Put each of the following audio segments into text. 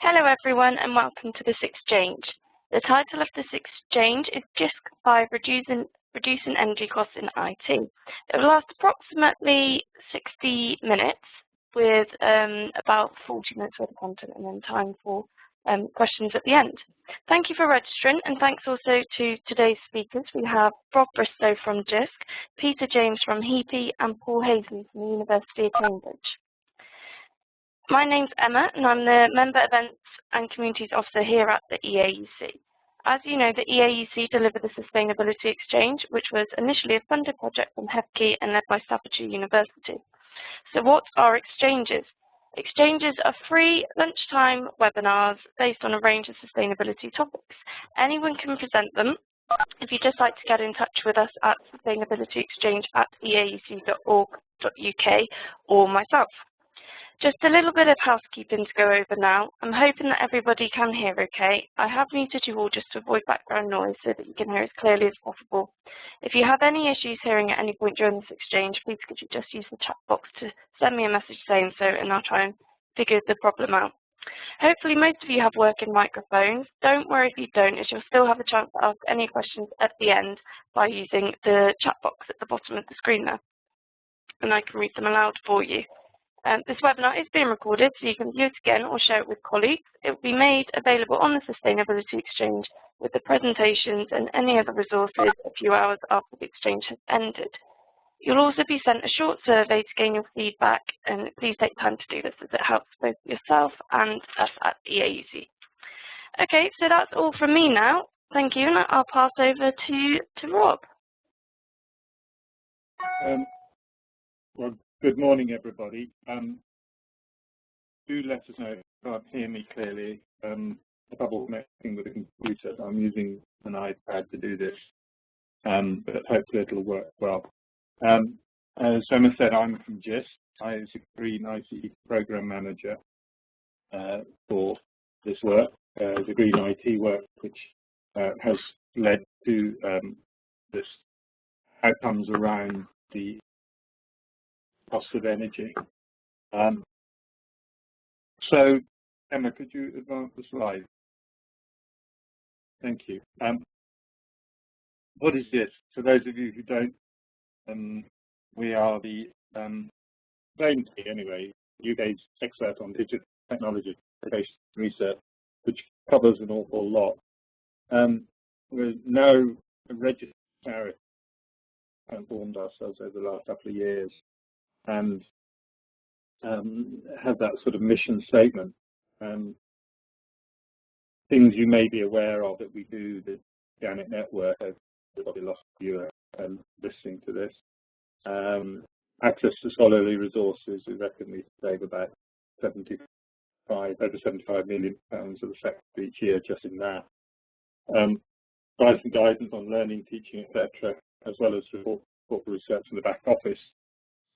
Hello everyone and welcome to this exchange. The title of this exchange is Jisc 5 Reducing Energy Costs in IT. It will last approximately 60 minutes with about 40 minutes worth of content and then time for questions at the end. Thank you for registering and thanks also to today's speakers. We have Rob Bristow from Jisc, Peter James from HEPI and Paul Hazley from the University of Cambridge. My name's Emma and I'm the Member Events and Communities Officer here at the EAUC. As you know, the EAUC delivered the Sustainability Exchange, which was initially a funded project from HEPI and led by Staffordshire University. So what are exchanges? Exchanges are free lunchtime webinars based on a range of sustainability topics. Anyone can present them. If you'd just like to get in touch with us at sustainabilityexchange@eauc.org.uk or myself. Just a little bit of housekeeping to go over now. I'm hoping that everybody can hear okay. I have muted you all just to avoid background noise so that you can hear as clearly as possible. If you have any issues hearing at any point during this exchange, please could you just use the chat box to send me a message saying so and I'll try and figure the problem out. Hopefully most of you have working microphones. Don't worry if you don't, as you'll still have a chance to ask any questions at the end by using the chat box at the bottom of the screen there. And I can read them aloud for you. This webinar is being recorded, so you can view it again or share it with colleagues. It will be made available on the Sustainability Exchange with the presentations and any other resources a few hours after the exchange has ended. You'll also be sent a short survey to gain your feedback, and please take time to do this as it helps both yourself and us at EAUC. Okay, so that's all from me now. Thank you, and I'll pass over to Rob. Well, good morning, everybody. Do let us know if you can't hear me clearly. Trouble connecting with the computer. I'm using an iPad to do this, but hopefully it'll work well. As Emma said, I'm from Jisc. I was a Green IT Program Manager for this work, the Green IT work, which has led to this outcomes around the cost of energy. So, Emma, could you advance the slide? Thank you. What is this? For those of you who don't, we are the, claim to be anyway, UK's expert on digital technology research, which covers an awful lot. We're now a registered charity and formed ourselves over the last couple of years, and have that sort of mission statement. Things you may be aware of that we do, the organic network, there's probably lots of you listening to this. Access to scholarly resources, we reckon we save about over £75 million of the sector each year just in that. Guidance on learning, teaching, etc., as well as support for research in the back office,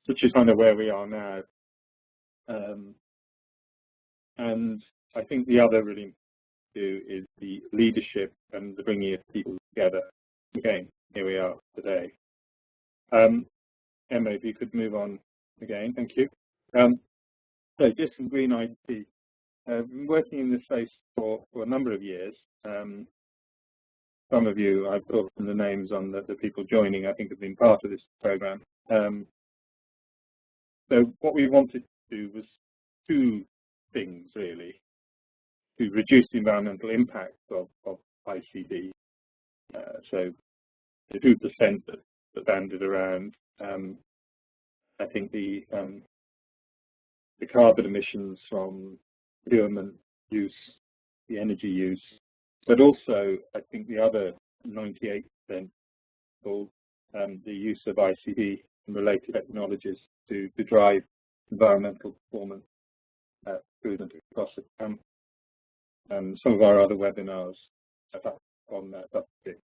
which is kind of where we are now. And I think the other really do is the leadership and the bringing of people together. Again, here we are today. Emma, if you could move on again, thank you. So just in Green IT, I've been working in this space for a number of years. Some of you, I've put the names on the people joining, I think have been part of this program. So what we wanted to do was two things, really, to reduce the environmental impact of ICD. So the 2% that banded around, I think the carbon emissions from procurement use, the energy use, but also I think the other 98% called the use of ICD and related technologies to drive environmental performance improvement across the camp. And some of our other webinars are on that subject,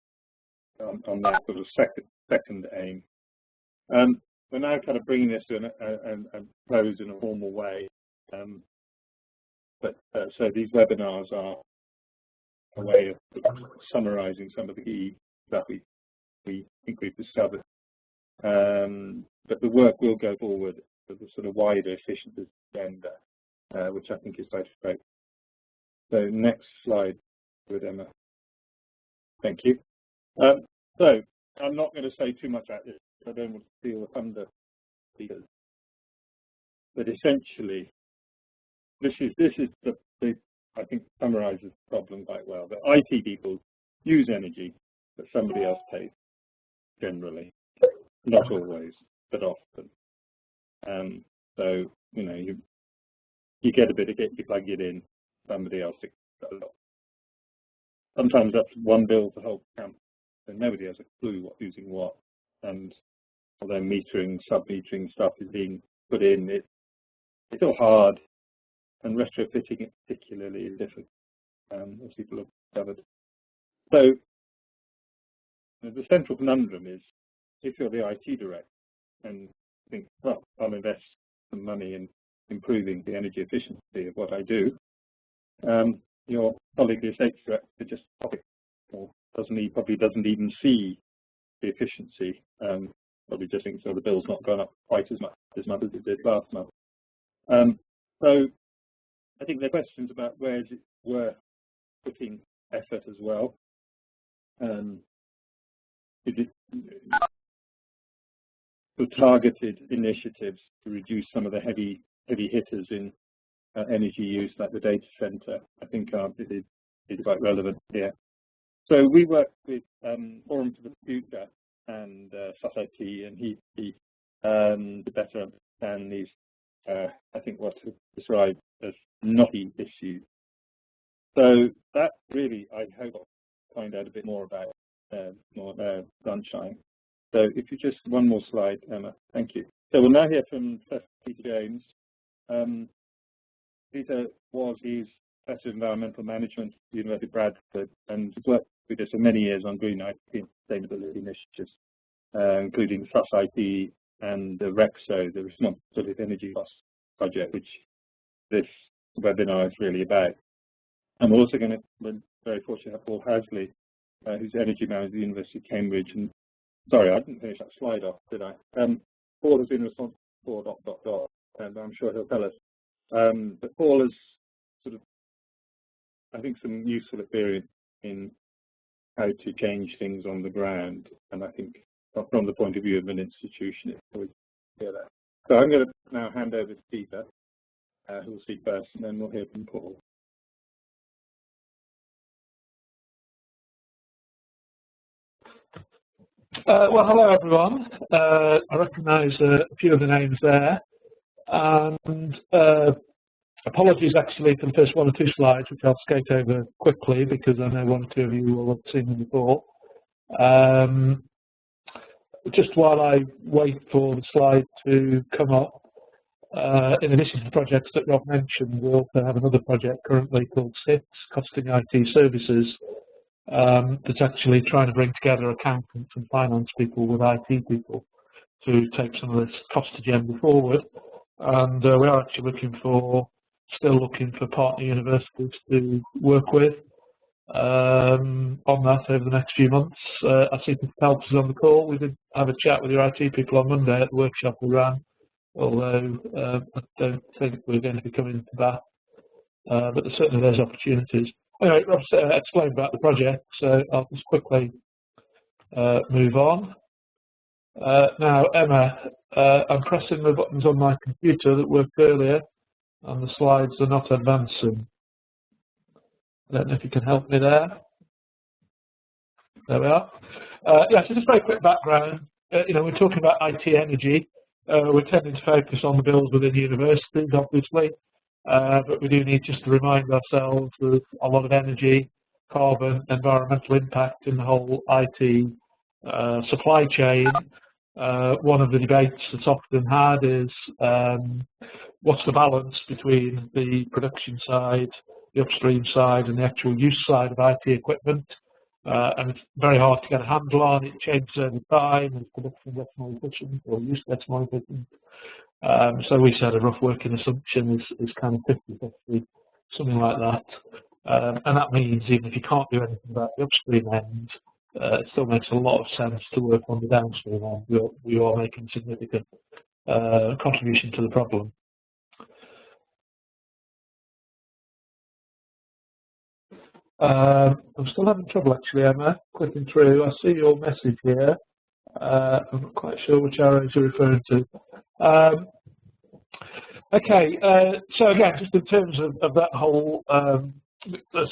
on that sort of second aim. We're now kind of bringing this to a close in a formal way. So these webinars are a way of summarising some of the key stuff we think we've discovered. But the work will go forward with the sort of wider efficient agenda, which I think is both great. So next slide with Emma. Thank you. So I'm not going to say too much about this. I don't want to steal the thunder, but essentially, this is the I think summarizes the problem quite well. The IT people use energy that somebody else pays, generally, not always, but often. So you get a bit of it, you plug it in, somebody else fixes it up. Sometimes that's one bill for the whole camp, and nobody has a clue what's using what. And although metering, sub-metering stuff is being put in, it's all hard, and retrofitting it particularly is difficult, as people have discovered. So the central conundrum is, if you're the IT director and think, well, I'll invest some money in improving the energy efficiency of what I do, your colleague, the estates director, just or probably doesn't even see the efficiency. Probably just thinks, so the bill's not gone up quite as much as it did last month. So I think there are questions about where is it worth putting effort as well. Is it for targeted initiatives to reduce some of the heavy hitters in energy use, like the data center? I think is quite relevant here. So we work with Forum for the Future and Society, and he to better understand these, I think, what to describe as knotty issues. So that really, I hope, I'll find out a bit more about more sunshine. So if you just one more slide, Emma, thank you. So we'll now hear from Professor Peter James. Peter is Professor of Environmental Management at the University of Bradford, and has worked with us for many years on green IT and sustainability initiatives, including SUS-IT and the REXO, the Responsibility Energy Cost Project, which this webinar is really about. And we're also going to, we're very fortunate to have Paul Hasley, who's Energy Manager at the University of Cambridge. And sorry, I didn't finish that slide off, did I? Paul has been responsible for ... and I'm sure he'll tell us. But Paul has sort of, I think, some useful experience in how to change things on the ground. And I think from the point of view of an institution, it's always clear that. So I'm going to now hand over to Peter, who will speak first, and then we'll hear from Paul. Well, hello everyone. I recognise a few of the names there, and apologies actually for the first one or two slides, which I'll skate over quickly because I know one or two of you will have seen them before. Just while I wait for the slide to come up, in addition to the projects that Rob mentioned, we also have another project currently called SITS, Costing IT Services, that's actually trying to bring together accountants and finance people with IT people to take some of this cost agenda forward. And we are actually still looking for partner universities to work with on that over the next few months. I see the Depts is on the call. We did have a chat with your IT people on Monday at the workshop we ran, although I don't think we're going to be coming to that. But certainly there's opportunities. Anyway, Rob explained about the project, so I'll just quickly move on. Now, Emma, I'm pressing the buttons on my computer that worked earlier, and the slides are not advancing. I don't know if you can help me there. There we are. Yeah, so just very quick background. We're talking about IT energy. We're tending to focus on the bills within universities, obviously. But we do need just to remind ourselves there's a lot of energy, carbon, environmental impact in the whole IT supply chain. One of the debates that's often had is what's the balance between the production side, the upstream side, and the actual use side of IT equipment. And it's very hard to get a handle on. It changes over time as production gets more efficient or use gets more efficient. So we said a rough working assumption is kind of 50-50, something like that. And that means even if you can't do anything about the upstream end, it still makes a lot of sense to work on the downstream end. We are making significant contribution to the problem. I'm still having trouble actually, Emma, clicking through. I see your message here. I'm not quite sure which arrows you're referring to. Okay, so again, just in terms of that whole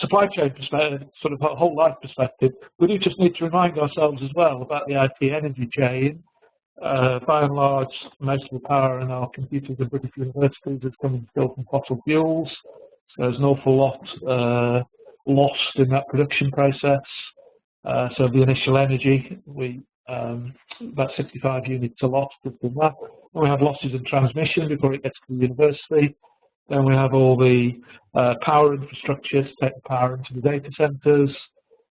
supply chain perspective, sort of whole life perspective, we do just need to remind ourselves as well about the IT energy chain. By and large, most of the power in our computers and British universities is coming still from fossil fuels. So there's an awful lot lost in that production process. So the initial energy, about 65 units are lost in that. Then we have losses in transmission before it gets to the university. Then we have all the power infrastructure to take the power into the data centres,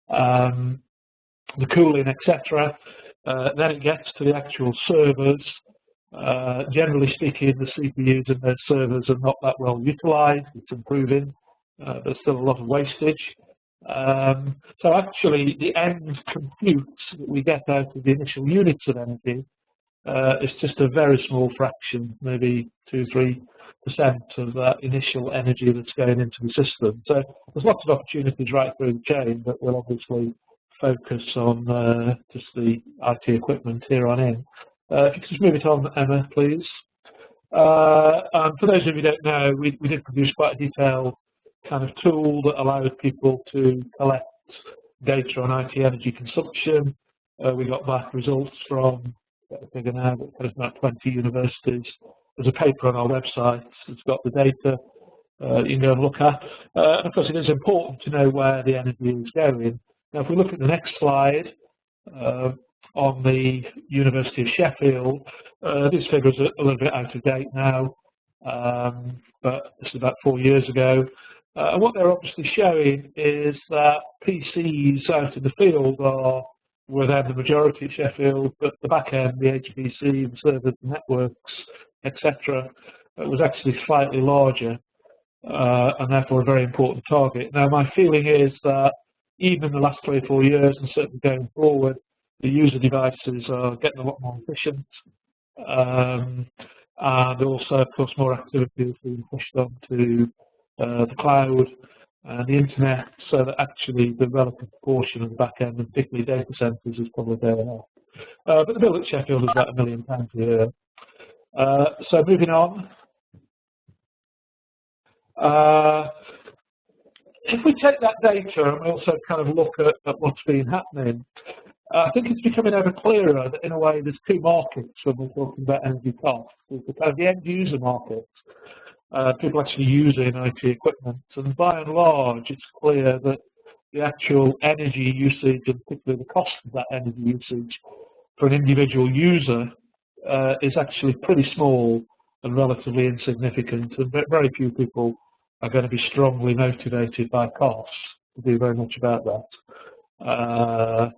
the cooling, etc. Then it gets to the actual servers. Generally speaking, the CPUs in those servers are not that well utilised. It's improving. There's still a lot of wastage. So actually, the end compute that we get out of the initial units of energy is just a very small fraction, maybe 2–3% of that initial energy that's going into the system. So there's lots of opportunities right through the chain, but we'll obviously focus on just the IT equipment here on in. If you could just move it on, Emma, please. And for those of you who don't know, we did produce quite a detailed kind of tool that allowed people to collect data on IT energy consumption. We got back results from, I think now, there's about 20 universities. There's a paper on our website that's got the data you can go and look at. And of course, it is important to know where the energy is going. Now, if we look at the next slide, on the University of Sheffield, this figure is a little bit out of date now, but this is about 4 years ago. And what they're obviously showing is that PCs out in the field are within the majority of Sheffield, but the back end, the HPC, the servers, the networks, etc., was actually slightly larger, and therefore a very important target. Now, my feeling is that even in the last 3 or 4 years, and certainly going forward, the user devices are getting a lot more efficient, and also, of course, more activity is being pushed onto the cloud and the internet, so that actually the relative proportion of the back end, and particularly data centres, is probably going up. But the bill at Sheffield is about £1 million a year. So moving on. If we take that data and we also kind of look at what's been happening, I think it's becoming ever clearer that in a way there's two markets when we're talking about energy costs. There's the kind of the end user market, people actually using IT equipment, and by and large it's clear that the actual energy usage, and particularly the cost of that energy usage for an individual user, is actually pretty small and relatively insignificant, and very few people are going to be strongly motivated by costs to do very much about that.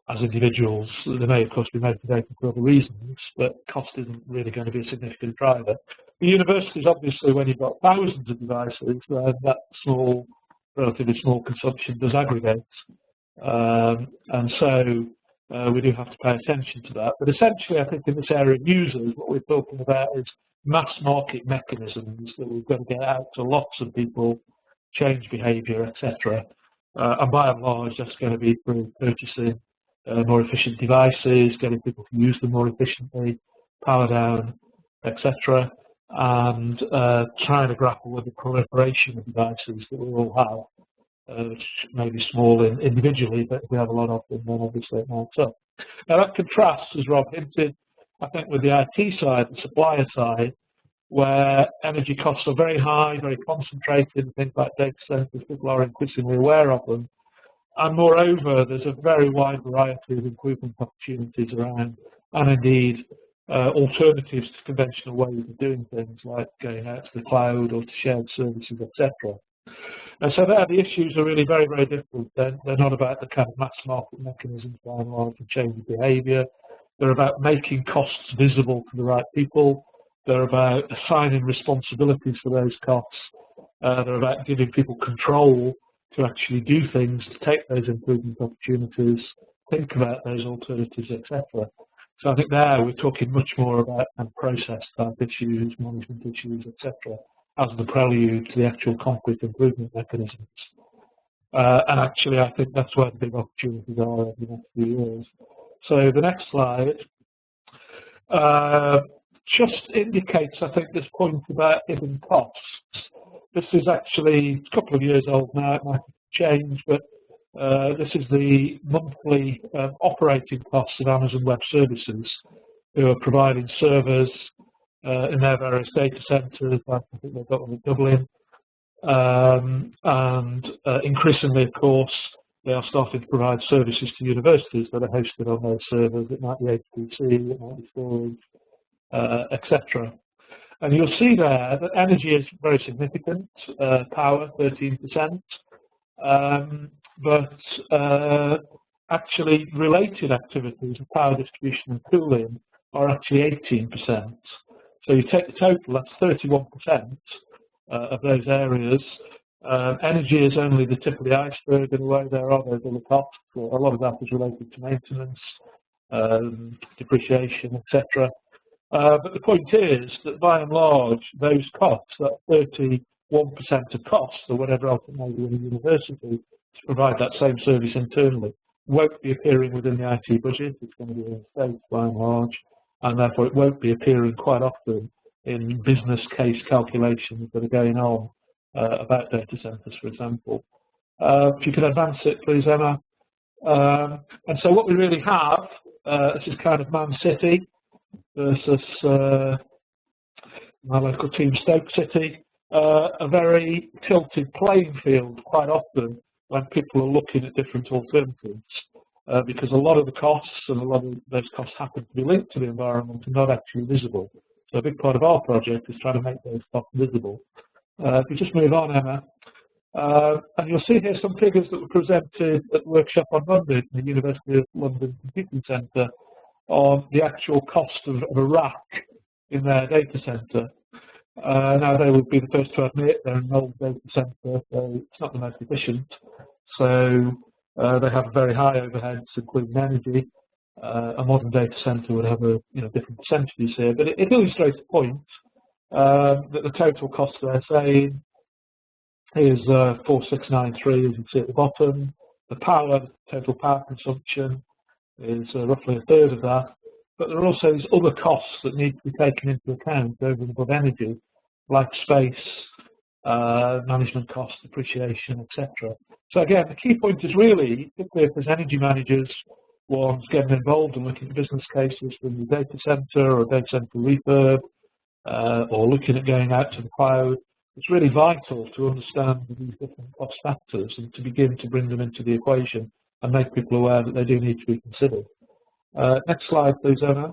As individuals, they may of course be motivated for other reasons, but cost isn't really going to be a significant driver. The universities, obviously, when you've got thousands of devices, that small, relatively small consumption does aggregate, and so we do have to pay attention to that. But essentially, I think in this area of users, what we're talking about is mass market mechanisms that we've got to get out to lots of people, change behaviour, etc. And by and large, that's going to be through purchasing more efficient devices, getting people to use them more efficiently, power down, etc., and trying to grapple with the proliferation of devices that we all have, which may be small individually, but if we have a lot of them, then obviously it mounts up. Now that contrasts, as Rob hinted, I think, with the IT side, the supplier side, where energy costs are very high, very concentrated, things like data centres, people are increasingly aware of them. And moreover, there's a very wide variety of improvement opportunities around, and indeed alternatives to conventional ways of doing things, like going out to the cloud or to shared services, etc. And so there, the issues are really very, very different. They're not about the kind of mass market mechanisms by and large and changing behaviour. They're about making costs visible to the right people. They're about assigning responsibilities for those costs. They're about giving people control to actually do things, to take those improvement opportunities, think about those alternatives, etc. So I think there we're talking much more about process type issues, management issues, etc., as the prelude to the actual concrete improvement mechanisms. And actually, I think that's where the big opportunities are over the next few years. So the next slide just indicates, I think, this point about hidden costs. This is actually a couple of years old now, it might change, but this is the monthly operating costs of Amazon Web Services, who are providing servers in their various data centers, like I think they've got one in Dublin, and increasingly, of course, they are starting to provide services to universities that are hosted on those servers. It might be HPC, it might be storage, etc. And you'll see there that energy is very significant, power 13%, but actually related activities of power distribution and cooling are actually 18%. So you take the total, that's 31% of those areas. Energy is only the tip of the iceberg in a way. There are those other costs. A lot of that is related to maintenance, depreciation, etc. But the point is that by and large, those costs, that 31% of costs, or whatever else it may be in a university, to provide that same service internally, won't be appearing within the IT budget. It's going to be in the States by and large, and therefore it won't be appearing quite often in business case calculations that are going on about data centers, for example. If you could advance it, please, Emma. And so what we really have, this is kind of Man City versus my local team, Stoke City, a very tilted playing field quite often when people are looking at different alternatives, because a lot of the costs and a lot of those costs happen to be linked to the environment and not actually visible. So a big part of our project is trying to make those costs visible. If we just move on, Emma. And you'll see here some figures that were presented at the workshop on Monday at the University of London Computing Centre on the actual cost of a rack in their data centre. Now, they would be the first to admit they're an old data centre, so it's not the most efficient. So they have very high overheads, including energy. A modern data centre would have different percentages here, but it illustrates the point that the total cost they're saying is 4693, as you see at the bottom. The power, total power consumption, is roughly a third of that. But there are also these other costs that need to be taken into account over and above energy, like space, management costs, depreciation, etc. So again, the key point is really, particularly if there's energy managers, ones getting involved and looking at business cases for the data center or data center refurb, or looking at going out to the cloud, it's really vital to understand these different cost factors and to begin to bring them into the equation and make people aware that they do need to be considered. Next slide, please, Emma.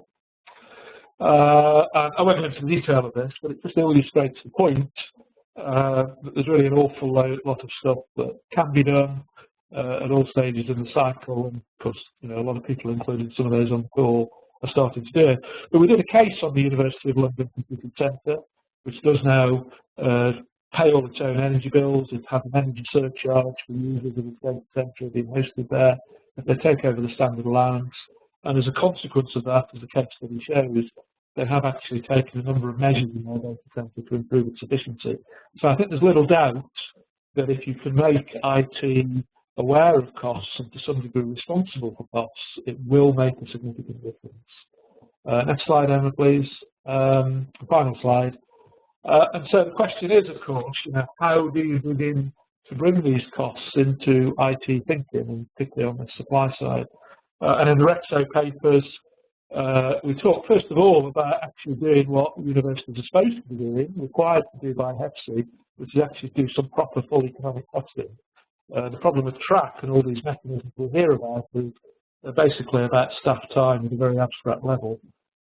And I won't go into the detail of this, but it just illustrates the point that there's really an awful lot of stuff that can be done at all stages in the cycle, and of course, a lot of people, including some of those on the call, are starting to do it. But we did a case on the University of London Computing Centre, which does now pay all its own energy bills. It has an energy surcharge for users of its data centre being hosted there. If they take over the standard allowance, and as a consequence of that, as the case study shows, they have actually taken a number of measures in their data centre to improve its efficiency. So I think there's little doubt that if you can make IT aware of costs and to some degree responsible for costs, it will make a significant difference. Next slide, Emma, please. Final slide. And so the question is, of course, how do you begin to bring these costs into IT thinking, and particularly on the supply side? And in the Repso papers, we talk first of all about actually doing what universities are supposed to be doing, required to do by HEFC, which is actually do some proper full economic costing. The problem with track and all these mechanisms we'll hear about is basically about staff time at a very abstract level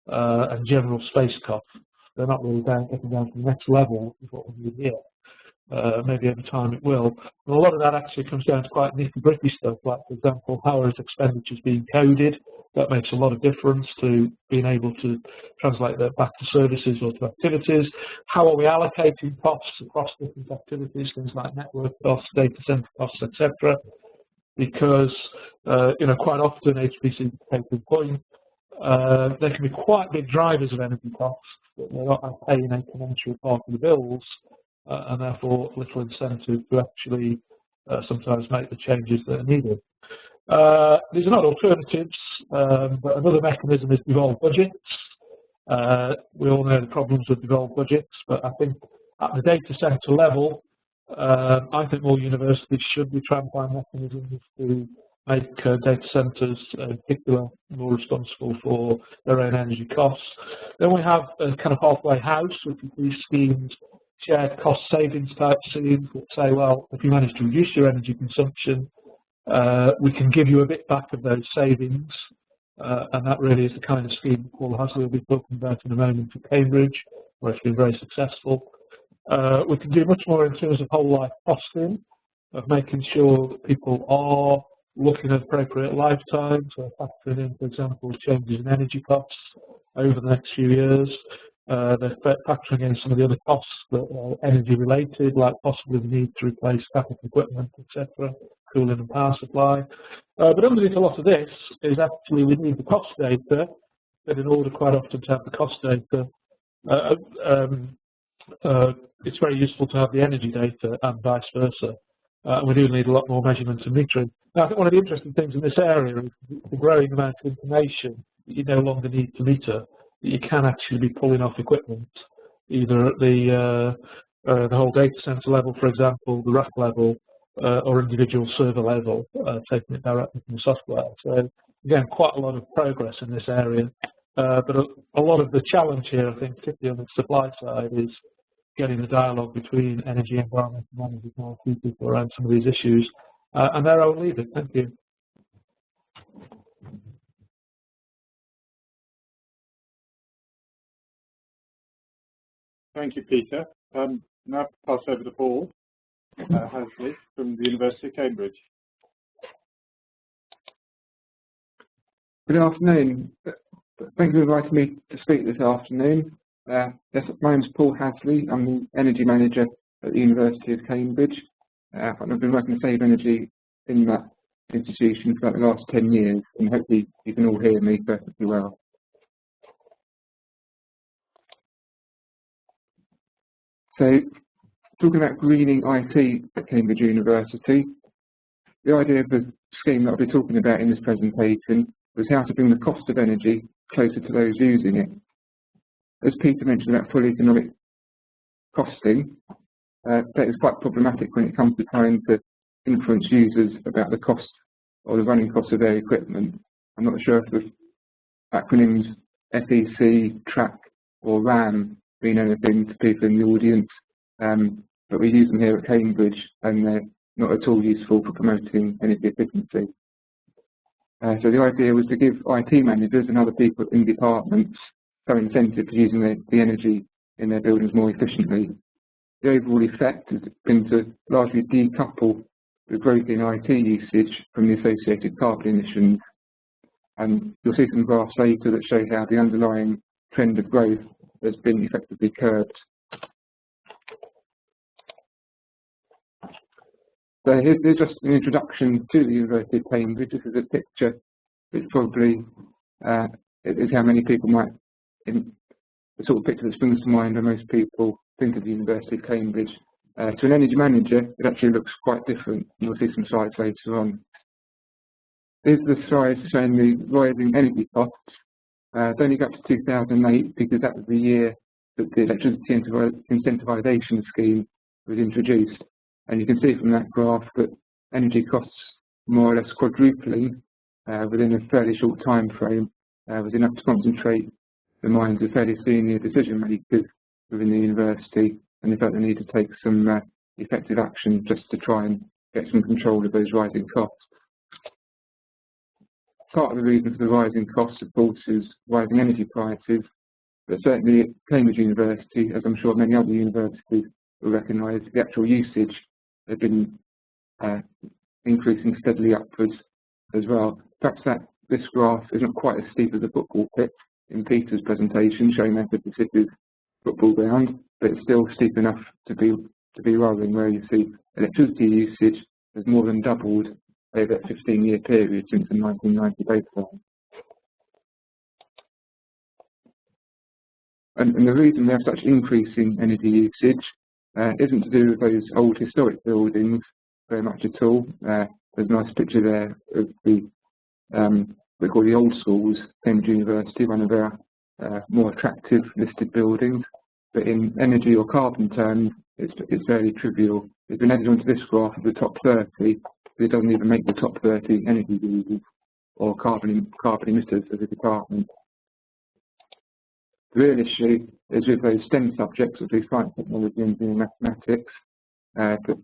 and general space costs. They're not really getting down to the next level, which is what we need here. Maybe over time it will. And a lot of that actually comes down to quite nitty-gritty stuff, like, for example, how are expenditures being coded? That makes a lot of difference to being able to translate that back to services or to activities. How are we allocating costs across different activities, things like network costs, data center costs, etc. Because, quite often HPC case in point, they can be quite big drivers of energy costs, but they're not paying a commensurate part of the bills, and therefore little incentive to actually sometimes make the changes that are needed. These are not alternatives, but another mechanism is devolved budgets. We all know the problems with devolved budgets, but I think at the data centre level, I think more universities should be trying to find mechanisms to make data centres, in particular, more responsible for their own energy costs. Then we have a kind of halfway house, which is these schemes, shared cost savings type schemes that say, well, if you manage to reduce your energy consumption, we can give you a bit back of those savings. And that really is the kind of scheme that Paul Hasley will be talking about in a moment at Cambridge, where it's been very successful. We can do much more in terms of whole life costing, of making sure that people are looking at appropriate lifetime, so factoring in, for example, changes in energy costs over the next few years. They're factoring in some of the other costs that are energy related, like possibly the need to replace capital equipment, etc., cooling and power supply. But underneath a lot of this is actually we need the cost data, but in order quite often to have the cost data, it's very useful to have the energy data and vice versa. We do need a lot more measurement and metering. Now, I think one of the interesting things in this area is the growing amount of information that you no longer need to meter, that you can actually be pulling off equipment, either at the whole data center level, for example, the rack level, or individual server level, taking it directly from the software. So again, quite a lot of progress in this area, but a lot of the challenge here, I think, particularly on the supply side, is getting the dialogue between energy, environment, and energy more people around some of these issues. And there I'll leave it. Thank you. Thank you, Peter. Now pass over to Paul Hasley from the University of Cambridge. Good afternoon. Thank you for inviting me to speak this afternoon. Yes, my name is Paul Hasley. I'm the Energy Manager at the University of Cambridge. I've been working to save energy in that institution for about the last 10 years, and hopefully you can all hear me perfectly well. So, talking about greening IT at Cambridge University, the idea of the scheme that I'll be talking about in this presentation was how to bring the cost of energy closer to those using it. As Peter mentioned about full economic costing, that is quite problematic when it comes to trying to influence users about the cost or the running cost of their equipment. I'm not sure if the acronyms FEC, TRAC or RAM mean anything to people in the audience, but we use them here at Cambridge and they're not at all useful for promoting energy efficiency. So the idea was to give IT managers and other people in departments some incentive for using the energy in their buildings more efficiently. The overall effect has been to largely decouple the growth in IT usage from the associated carbon emissions. And you'll see some graphs later that show how the underlying trend of growth has been effectively curbed. So here's just an introduction to the University of Cambridge. This is a picture which probably is how many people might, in the sort of picture that springs to mind when most people think of the University of Cambridge. To an energy manager, it actually looks quite different. You'll see some slides later on. Here's the slide showing the rising energy costs. It only got to 2008 because that was the year that the electricity incentivization scheme was introduced. And you can see from that graph that energy costs more or less quadrupling within a fairly short time frame was enough to concentrate the minds of fairly senior decision makers within the university, and they felt the need to take some effective action just to try and get some control of those rising costs. Part of the reason for the rising costs, of course, is rising energy prices, but certainly at Cambridge University, as I'm sure many other universities will recognise, the actual usage has been increasing steadily upwards as well. Perhaps this graph is not quite as steep as a football pitch in Peter's presentation, showing Manchester City's football ground, but it's still steep enough to be worrying, where you see electricity usage has more than doubled over a 15-year period since the 1990 baseline. And the reason we have such increasing energy usage isn't to do with those old historic buildings, very much at all. There's a nice picture there of the we call the old schools, Cambridge University, one of our more attractive listed buildings. But in energy or carbon terms, it's fairly trivial. It's been added onto this graph of the top 30, but it doesn't even make the top 30 energy users or carbon emitters as a department. The real issue is with those STEM subjects, which are science, technology, engineering, mathematics. But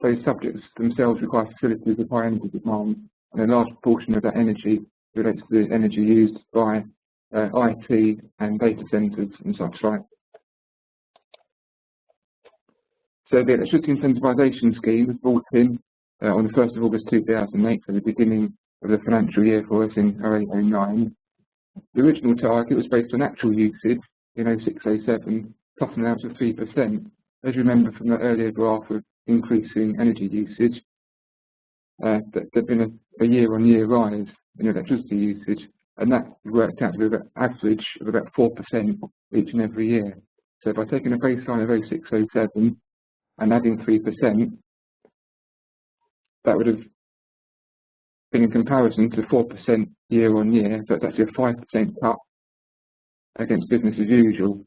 those subjects themselves require facilities of high energy demand, and a large portion of that energy relates to the energy used by IT and data centres and such like. So the electricity incentivisation scheme was brought in on the 1st of August 2008, so the beginning of the financial year for us in 0809. The original target was based on actual usage in 0607 plus an out of 3%. As you remember from the earlier graph of increasing energy usage, there's been a year-on-year rise in electricity usage, and that worked out to be an average of about 4% each and every year. So by taking a baseline of 0607 and adding 3%, that would have been in comparison to 4% year-on-year, so it's actually a 5% cut against business as usual.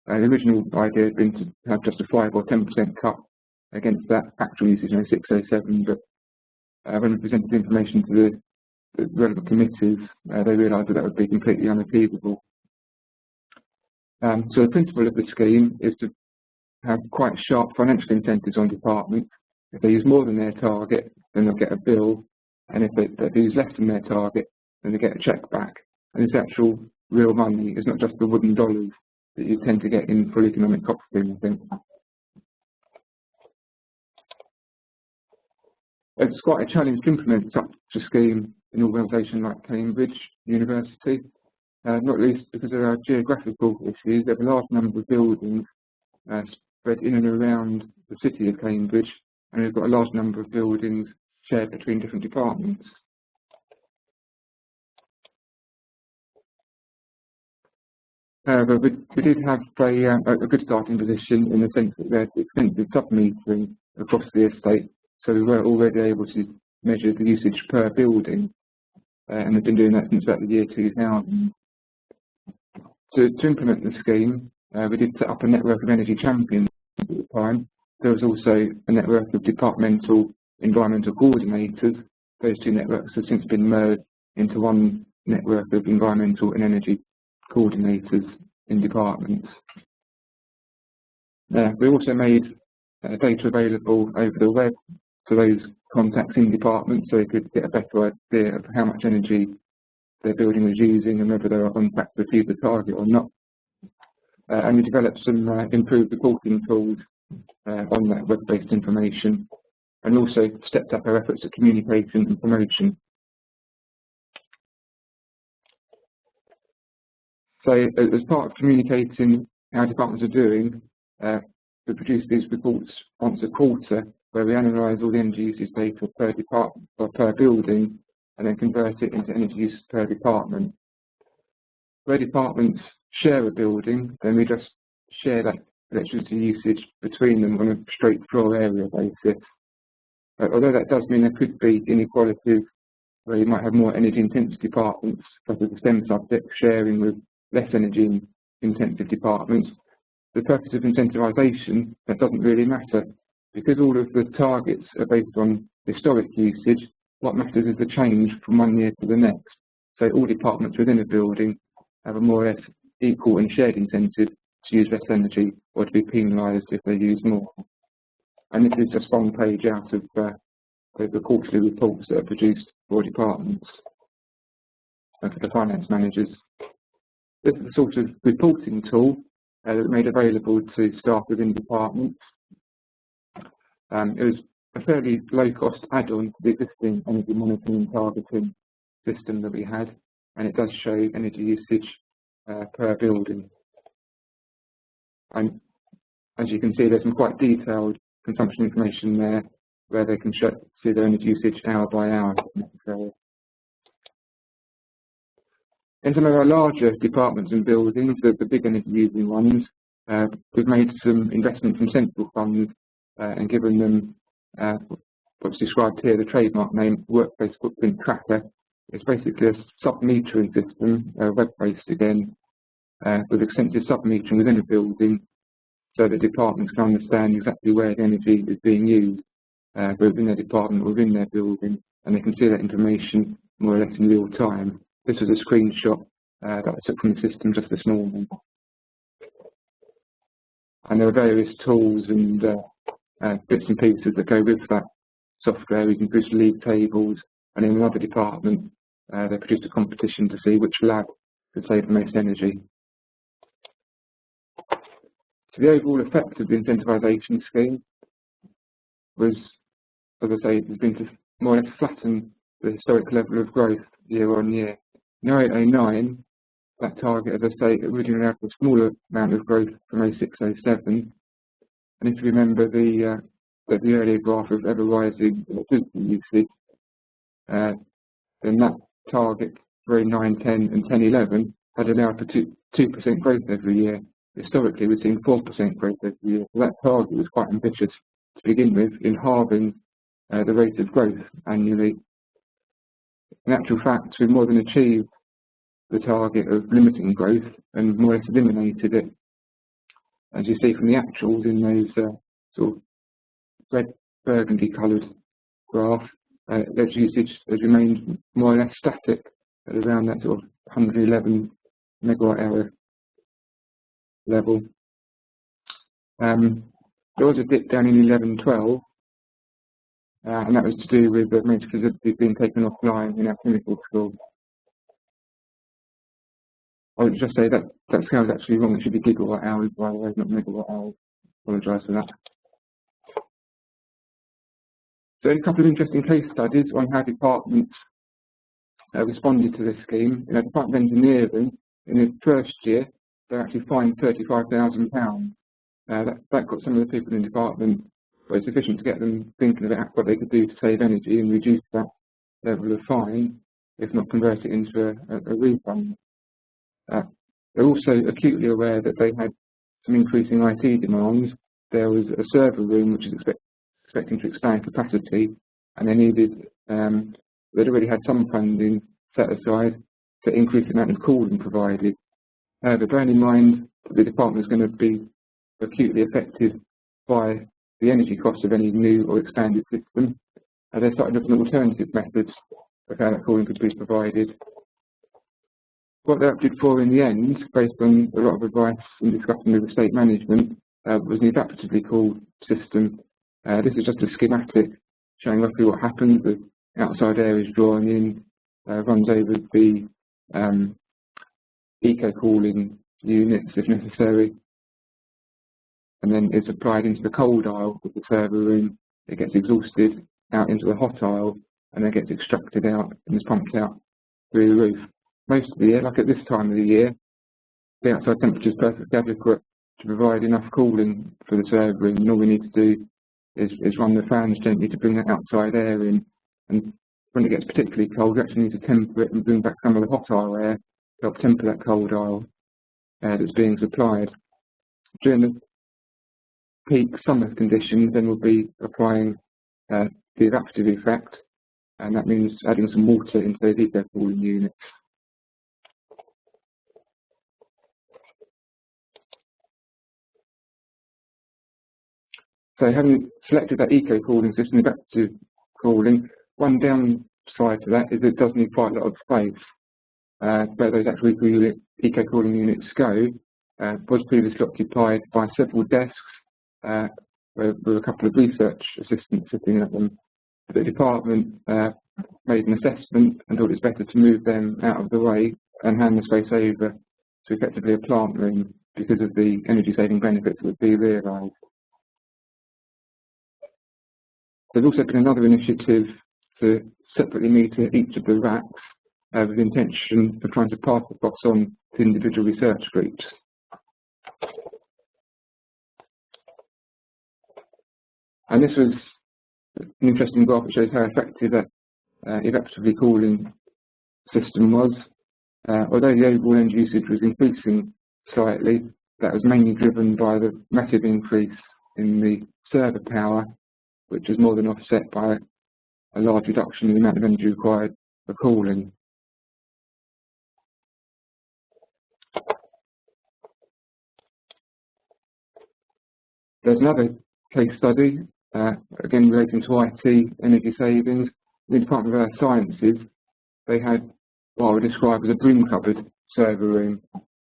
The original idea had been to have just a 5 or 10% cut against that actual usage in 0607, but when we presented the information to the relevant committees, they realised that would be completely unachievable. So the principle of the scheme is to have quite sharp financial incentives on departments. If they use more than their target, then they'll get a bill, and if they use less than their target, then they get a cheque back. And it's actual real money. It's not just the wooden dollars that you tend to get in full economic costing, I think. It's quite a challenge to implement such a scheme in an organisation like Cambridge University, not least because there are geographical issues. There are a large number of buildings spread in and around the city of Cambridge, and we've got a large number of buildings shared between different departments. But we did have a good starting position in the sense that there's extensive sub-metering across the estate, so we were already able to measure the usage per building, and we've been doing that since about the year 2000. To implement the scheme, we did set up a network of energy champions at the time. There was also a network of departmental environmental coordinators. Those two networks have since been merged into one network of environmental and energy coordinators in departments. We also made data available over the web to those contacts in departments, so they could get a better idea of how much energy their building was using and whether they were on track to achieve the target or not. And we developed some improved reporting tools on that web-based information, and also stepped up our efforts at communication and promotion. So as part of communicating how departments are doing, we produce these reports once a quarter, where we analyse all the energy usage data per department or per building, and then convert it into energy use per department. Where departments share a building, then we just share that electricity usage between them on a straight floor area basis. Although that does mean there could be inequalities where you might have more energy intensive departments, such as the STEM subject, sharing with less energy intensive departments. The purpose of incentivisation, that doesn't really matter, because all of the targets are based on historic usage. What matters is the change from one year to the next. So all departments within a building have a more or less equal and shared incentive to use less energy or to be penalised if they use more. And this is just one page out of the quarterly reports that are produced for departments and for the finance managers. This is the sort of reporting tool that was made available to staff within departments. It was a fairly low-cost add-on to the existing energy monitoring and targeting system that we had, and it does show energy usage per building. And as you can see, there's some quite detailed consumption information there, where they can see their energy usage hour by hour if necessary. In some of our larger departments and buildings, the big energy using ones, we've made some investment from central funds and given them what's described here, the trademark name, Workplace Footprint Tracker. It's basically a sub-metering system, web-based again, with extensive sub-metering within a building, so that departments can understand exactly where the energy is being used, within their department or within their building, and they can see that information more or less in real time. This was a screenshot that I took from the system just this morning. And there are various tools and bits and pieces that go with that software. You can produce league tables, and in another department, they produced a competition to see which lab could save the most energy. So the overall effect of the incentivisation scheme was, as I say, has been to more or less flatten the historic level of growth year on year. In 0809, that target, as I say, originally had a smaller amount of growth from 0607. And if you remember the earlier graph of ever rising electricity usage, then that target for 09, 10 and 10, 11 had allowed for 2% growth every year. Historically, we're seeing 4% growth every year. So that target was quite ambitious to begin with, in halving the rate of growth annually. In actual fact, we've more than achieved the target of limiting growth and more or less eliminated it. As you see from the actuals in those sort of red burgundy coloured graph, electricity usage has remained more or less static at around that sort of 111 megawatt hour level. There was a dip down in 1112, and that was to do with the major facilities being taken offline in our clinical school. I would just say that that scale is actually wrong. It should be gigawatt hours, by the way, not megawatt hours. Apologise for that. So a couple of interesting case studies on how departments responded to this scheme. In the Department of Engineering, in the first year, they actually fined £35,000. That got some of the people in the department, well, it's sufficient to get them thinking about what they could do to save energy and reduce that level of fine, if not convert it into a refund. They're also acutely aware that they had some increasing IT demands. There was a server room which is expecting to expand capacity, and they needed, they'd already had some funding set aside to increase the amount of cooling provided. But bearing in mind that the department is going to be acutely affected by the energy cost of any new or expanded system, they started looking at alternative methods of how that cooling could be provided. What they opted for in the end, based on a lot of advice and discussion with the state management, was an evaporatively cooled system. This is just a schematic showing roughly what happens. The outside air is drawn in, runs over the eco-cooling units if necessary, and then it's applied into the cold aisle of the server room. It gets exhausted out into the hot aisle, and then gets extracted out and is pumped out through the roof. Most of the year, like at this time of the year, the outside temperature is perfectly adequate to provide enough cooling for the server room, and all we need to do is run the fans gently to bring that outside air in. And when it gets particularly cold, we actually need to temper it and bring back some of the hot aisle air to help temper that cold aisle that's being supplied. During the peak summer conditions, then we'll be applying the evaporative effect, and that means adding some water into those eco-cooling units. So having selected that eco-cooling system, evaporative cooling, one downside to that is it does need quite a lot of space. Where those actual eco-cooling units go was previously occupied by several desks with a couple of research assistants sitting at them. The department made an assessment and thought it's better to move them out of the way and hand the space over to effectively a plant room because of the energy saving benefits that would be realised. There's also been another initiative to separately meter each of the racks with the intention of trying to pass the costs on to individual research groups. And this was an interesting graph that shows how effective that evaporatively cooling system was. Although the overall energy usage was increasing slightly, that was mainly driven by the massive increase in the server power which was more than offset by a large reduction in the amount of energy required for cooling. There's another case study, again relating to IT energy savings. In the Department of Earth Sciences, they had what I would describe as a broom cupboard server room,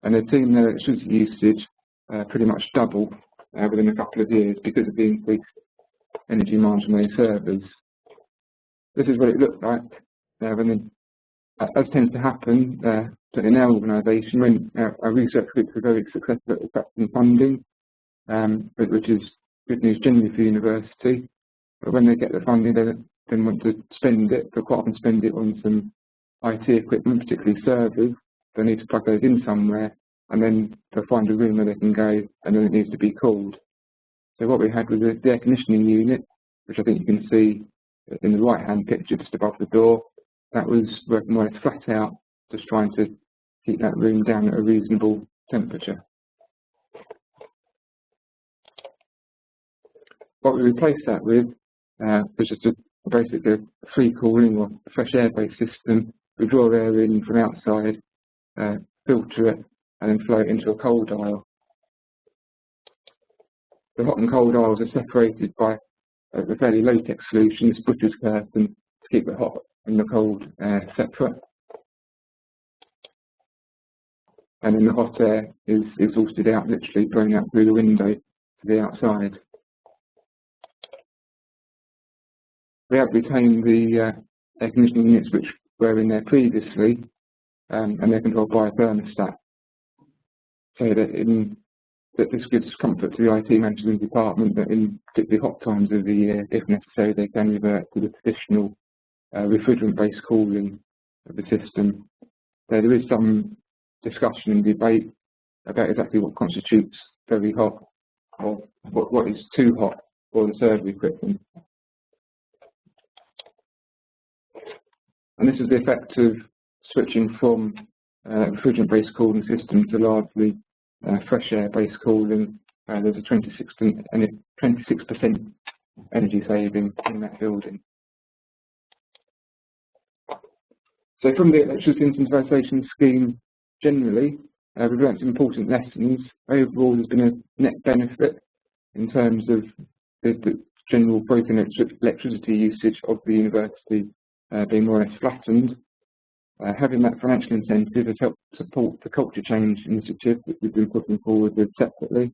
and they'd seen their electricity usage pretty much double within a couple of years because of the increased energy demands from those servers. This is what it looked like when, as tends to happen in our organisation, when our research groups are very successful at attracting funding, which is good news generally for the university. But when they get the funding, they then want to spend it, but quite often spend it on some IT equipment, particularly servers. They need to plug those in somewhere, and then they'll find a room where they can go, and then it needs to be cooled. So what we had was the air conditioning unit, which I think you can see in the right-hand picture just above the door. That was working more or less flat out, just trying to keep that room down at a reasonable temperature. What we replaced that with was just basically a free cooling or fresh air-based system. We draw air in from outside, filter it, and then flow it into a cold aisle. The hot and cold aisles are separated by a fairly low-tech solution, this butcher's curtain, to keep the hot and the cold separate. And then the hot air is exhausted out, literally blown out through the window to the outside. We have retained the air conditioning units which were in there previously, and they're controlled by a thermostat. So that this gives comfort to the IT management department that in particularly hot times of the year, if necessary, they can revert to the traditional refrigerant-based cooling of the system. So there is some discussion and debate about exactly what constitutes very hot or what is too hot for the server equipment. And this is the effect of switching from refrigerant-based cooling system to largely fresh air-based cooling. There's a 26% energy saving in that building. So from the electricity incentivization scheme generally, we've learned some important lessons. Overall, there's been a net benefit in terms of the general growth in electricity usage of the university being more or less flattened. Having that financial incentive has helped support the culture change initiative that we've been putting forward with separately.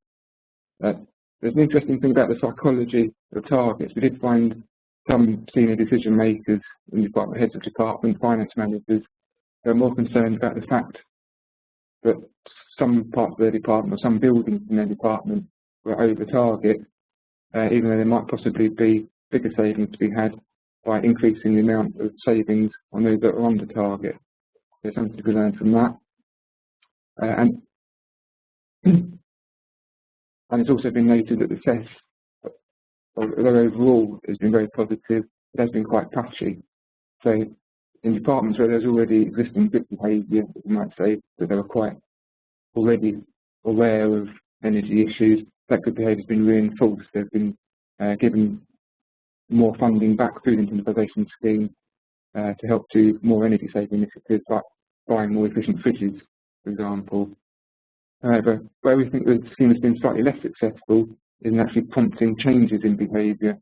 There's an interesting thing about the psychology of targets. We did find some senior decision makers in the department, heads of department, finance managers, who are more concerned about the fact that some parts of their department or some buildings in their department were over target, even though there might possibly be bigger savings to be had by increasing the amount of savings on those that are under target. There's something to be learned from that. And it's also been noted that the CES, although overall has been very positive, it has been quite patchy. So in departments where there's already existing good behaviour, you might say that they were quite already aware of energy issues, that good behaviour has been reinforced. They've been given more funding back through the incentivization scheme to help do more energy saving initiatives like buying more efficient fridges, for example. However, where we think the scheme has been slightly less successful is in actually prompting changes in behaviour,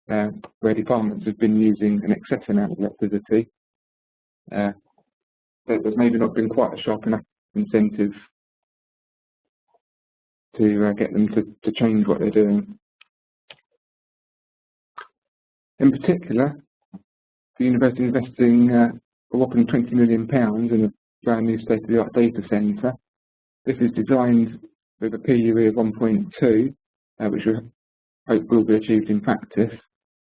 where departments have been using an excess amount of electricity. There's maybe not been quite a sharp enough incentive to get them to change what they're doing. In particular, the university is investing a whopping £20 million in a brand new state-of-the-art data centre. This is designed with a PUE of 1.2, which we hope will be achieved in practice.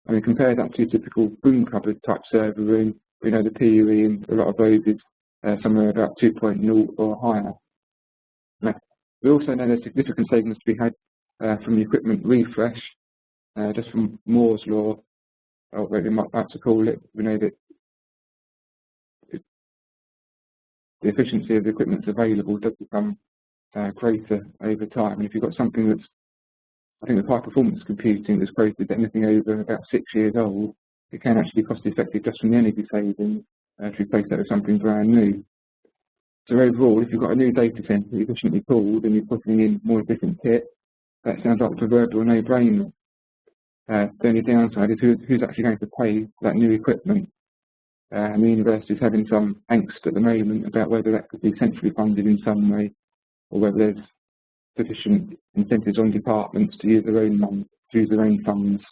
And we compare that to a typical broom cupboard type server room. We know the PUE in a lot of those is somewhere about 2.0 or higher. Now, we also know there's significant savings to be had from the equipment refresh, just from Moore's law, or whatever you might like to call it. We know that the efficiency of the equipment that's available does become greater over time. And if you've got something that's I think with high performance computing that's quoted that anything over about 6 years old, it can actually be cost effective just from the energy savings to replace that with something brand new. So overall, if you've got a new data centre efficiently cooled and you're putting in more efficient kit, that sounds like a proverbial no-brainer. The only downside is who's actually going to pay for that new equipment. And the university is having some angst at the moment about whether that could be centrally funded in some way, or whether there's sufficient incentives on departments to use their own funds.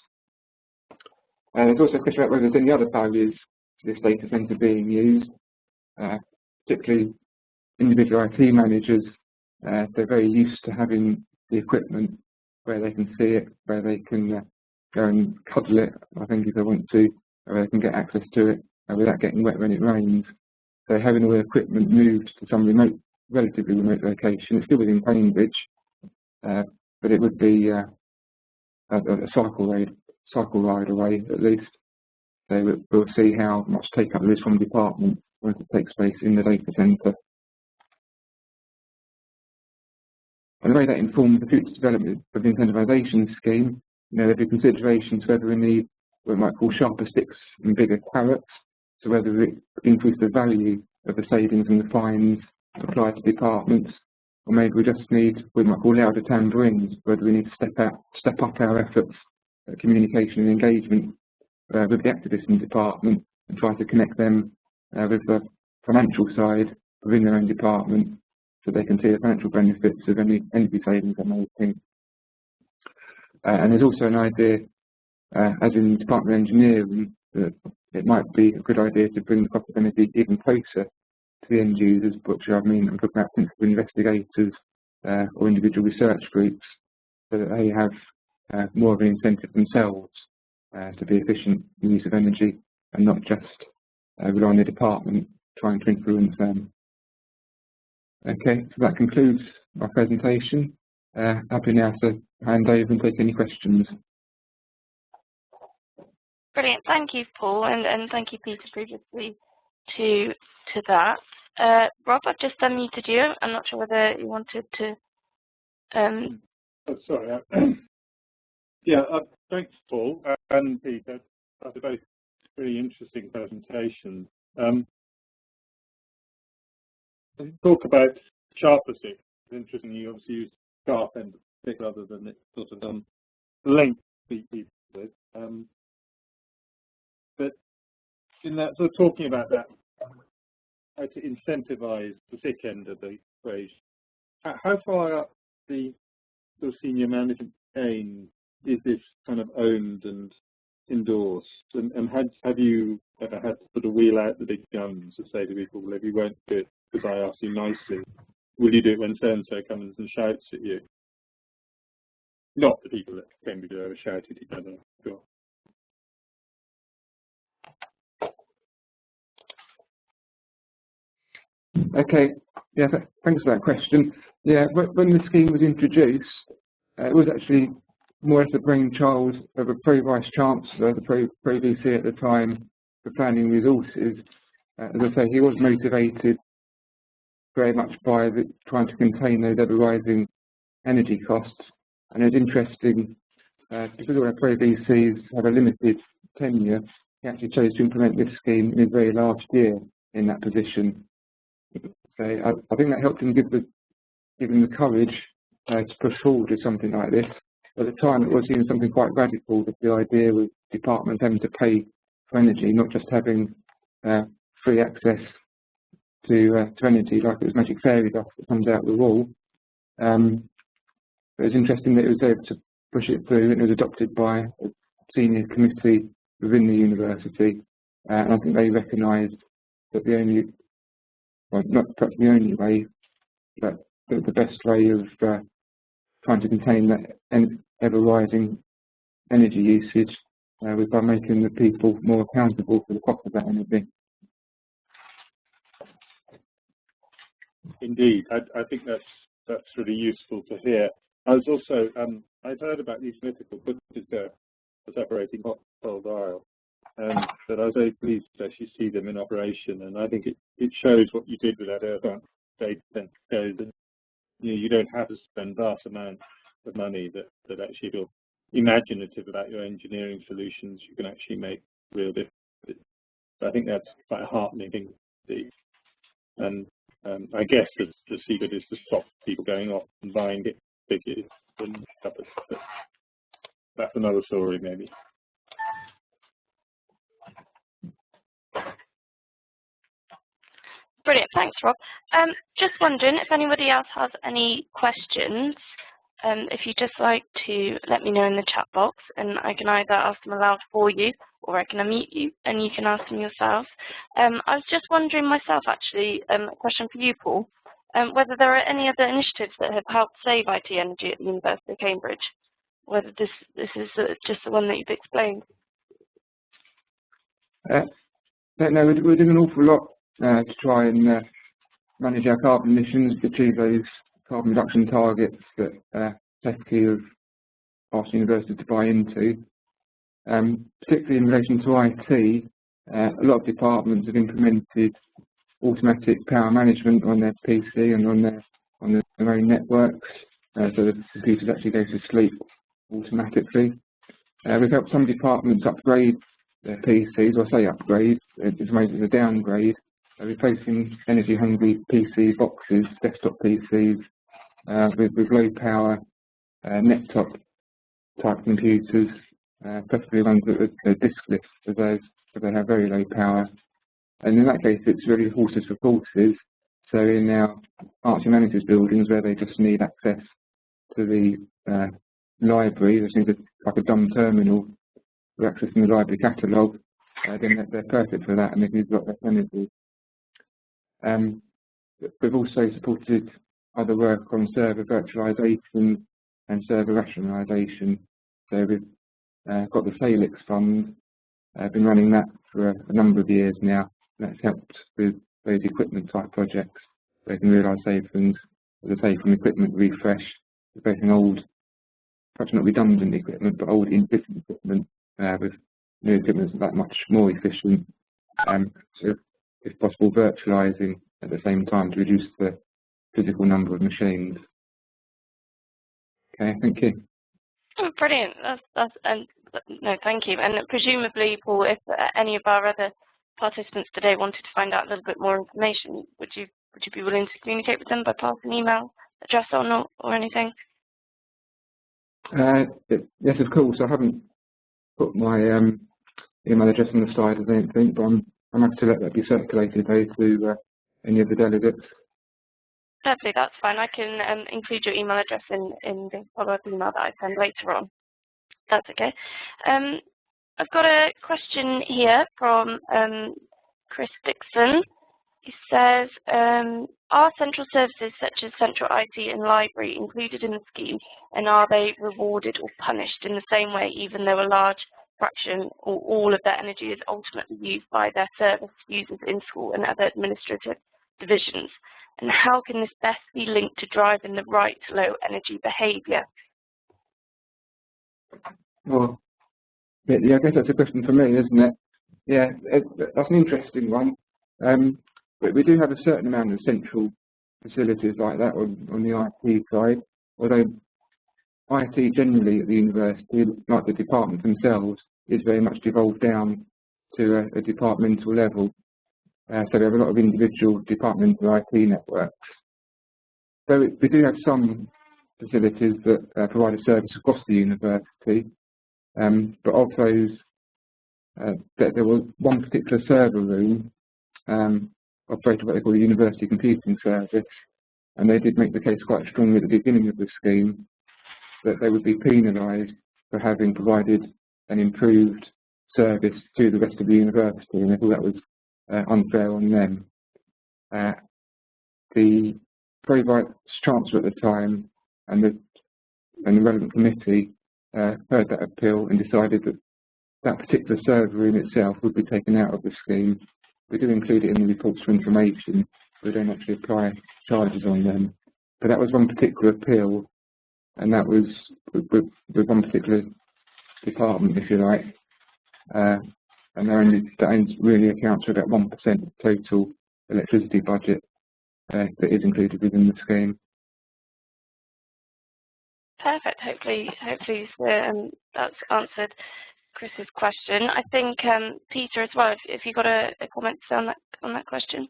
There's also a question about whether there's any other barriers to this data centre being used, particularly individual IT managers. They're very used to having the equipment where they can see it, where they can go and cuddle it, I think, if they want to, where they can get access to it without getting wet when it rains. So having all the equipment moved to some relatively remote location, it's still within Cambridge, but it would be a cycle ride away at least. So we'll see how much take-up there is from the department once it takes place in the data centre. And the way that informs the future development of the incentivisation scheme, there'll be considerations whether we need what we might call sharper sticks and bigger carrots, so whether it increase the value of the savings and the fines applied to departments, or maybe we just need what we might call louder tambourines, whether we need to step up our efforts at communication and engagement with the activists in the department and try to connect them with the financial side within their own department, so they can see the financial benefits of any energy savings they're making. And there's also an idea, as in the Department of Engineering, that it might be a good idea to bring the cost of energy even closer to the end users, which I mean, I'm talking about principal investigators or individual research groups, so that they have more of an incentive themselves to be efficient in use of energy and not just rely on the department trying to influence them. Okay, so that concludes our presentation. Happy now to hand over and take any questions. Brilliant. Thank you, Paul, and thank you, Peter, previously to that. Rob, I've just unmuted you. I'm not sure whether you wanted to. Oh, sorry. Yeah, thanks, Paul and Peter. That's a both really interesting presentation. Talk about sharper stick. It's interesting you obviously use sharp end of stick rather than it sort of length people with. But in that sort of talking about that, how to incentivise the thick end of the equation, how far up the sort of senior management chain is this kind of owned and endorsed? And have you ever had to sort of wheel out the big guns to say to people, well, if you won't do it because I ask you nicely, will you do it when so-and-so comes and shouts at you? Not the people that Cambridge ever shouted at each other, sure. Okay, yeah, thanks for that question. Yeah, when the scheme was introduced, it was actually more or less the brainchild of a Pro-Vice Chancellor, the Pro-VC at the time, for planning resources. As I say, he was motivated very much by trying to contain those ever-rising energy costs. And it's interesting, because all our Pro-VCs have a limited tenure, he actually chose to implement this scheme in his very last year in that position. So I think that helped him give him the courage to push forward with something like this. At the time, it was seen something quite radical, that the idea was departments having to pay for energy, not just having free access to energy like it was magic fairy dust that comes out of the wall. But it's interesting that it was able to push it through, and it was adopted by a senior committee within the university. And I think they recognised that the only, well, not perhaps the only way, but the best way of trying to contain that ever-rising energy usage was by making the people more accountable for the cost of that energy. Indeed, I think that's really useful to hear. I was also I'd heard about these mythical butchers there separating hot cold oil, but I was very pleased to actually see them in operation, and I think it shows what you did with that data center shows that you don't have to spend vast amounts of money that actually, if you're imaginative about your engineering solutions, you can actually make real difference. So I think that's quite a heartening thing to see. And I guess the secret is to stop people going off and buying it figures and stuff. But that's another story, maybe. Brilliant, thanks, Rob. Just wondering if anybody else has any questions. If you'd just like to let me know in the chat box, and I can either ask them aloud for you, or I can unmute you, and you can ask them yourself. I was just wondering myself, actually, a question for you, Paul, whether there are any other initiatives that have helped save IT energy at the University of Cambridge, whether this is just the one that you've explained. No, we're doing an awful lot to try and manage our carbon emissions, to achieve those carbon reduction targets that SEFCI have asked universities to buy into. Particularly in relation to IT, a lot of departments have implemented automatic power management on their PC and on their own networks, so the computers actually go to sleep automatically. We've helped some departments upgrade their PCs, or say upgrade, it's a downgrade, replacing energy-hungry PC boxes, desktop PCs, with low-power net-top type computers, preferably ones that are diskless, as they have very low power. And in that case, it's really horses for courses. So in our arts and humanities buildings, where they just need access to the library, they just need like a dumb terminal for accessing the library catalogue, then they're perfect for that, and they've got less energy. We've also supported other work on server virtualization and server rationalization. So we've got the Salix Fund. I've been running that for a number of years now. That's helped with those equipment type projects. They can realise savings, as I say, from equipment refresh, replacing old, perhaps not redundant equipment, but old inefficient equipment with new equipment that's that much more efficient. So if possible, virtualising at the same time to reduce the physical number of machines. Okay, thank you. Oh, brilliant. No, thank you. And presumably, Paul, if any of our other participants today wanted to find out a little bit more information, would you be willing to communicate with them by passing an email address on or anything? Yes, of course. I haven't put my email address on the slide, I don't think, but I'm happy to let that be circulated to any of the delegates. Lovely, that's fine. I can include your email address in the follow-up email that I send later on. That's okay. I've got a question here from Chris Dixon. He says, are central services such as central IT and library included in the scheme, and are they rewarded or punished in the same way, even though a large fraction or all of their energy is ultimately used by their service users in school and other administrative divisions? And how can this best be linked to driving the right low energy behaviour? Well, yeah, I guess that's a question for me, isn't it? Yeah, that's an interesting one. But we do have a certain amount of central facilities like that on the IT side, although IT generally at the university, like the departments themselves, is very much devolved down to a departmental level. So we have a lot of individual departmental IT networks. So we do have some facilities that provide a service across the university, but of those, there was one particular server room operated what they call the University Computing Service, and they did make the case quite strongly at the beginning of the scheme that they would be penalised for having provided an improved service to the rest of the university, and they thought that was unfair on them. The Pro Vice Chancellor at the time and the relevant committee heard that appeal and decided that that particular server room itself would be taken out of the scheme. We do include it in the reports for information. We don't actually apply charges on them. But that was one particular appeal, and that was with one particular department, if you like. And that only really accounts for about 1% of the total electricity budget that is included within the scheme. Perfect. Hopefully that's answered Chris's question. I think Peter as well. If you got a comment to say on that question.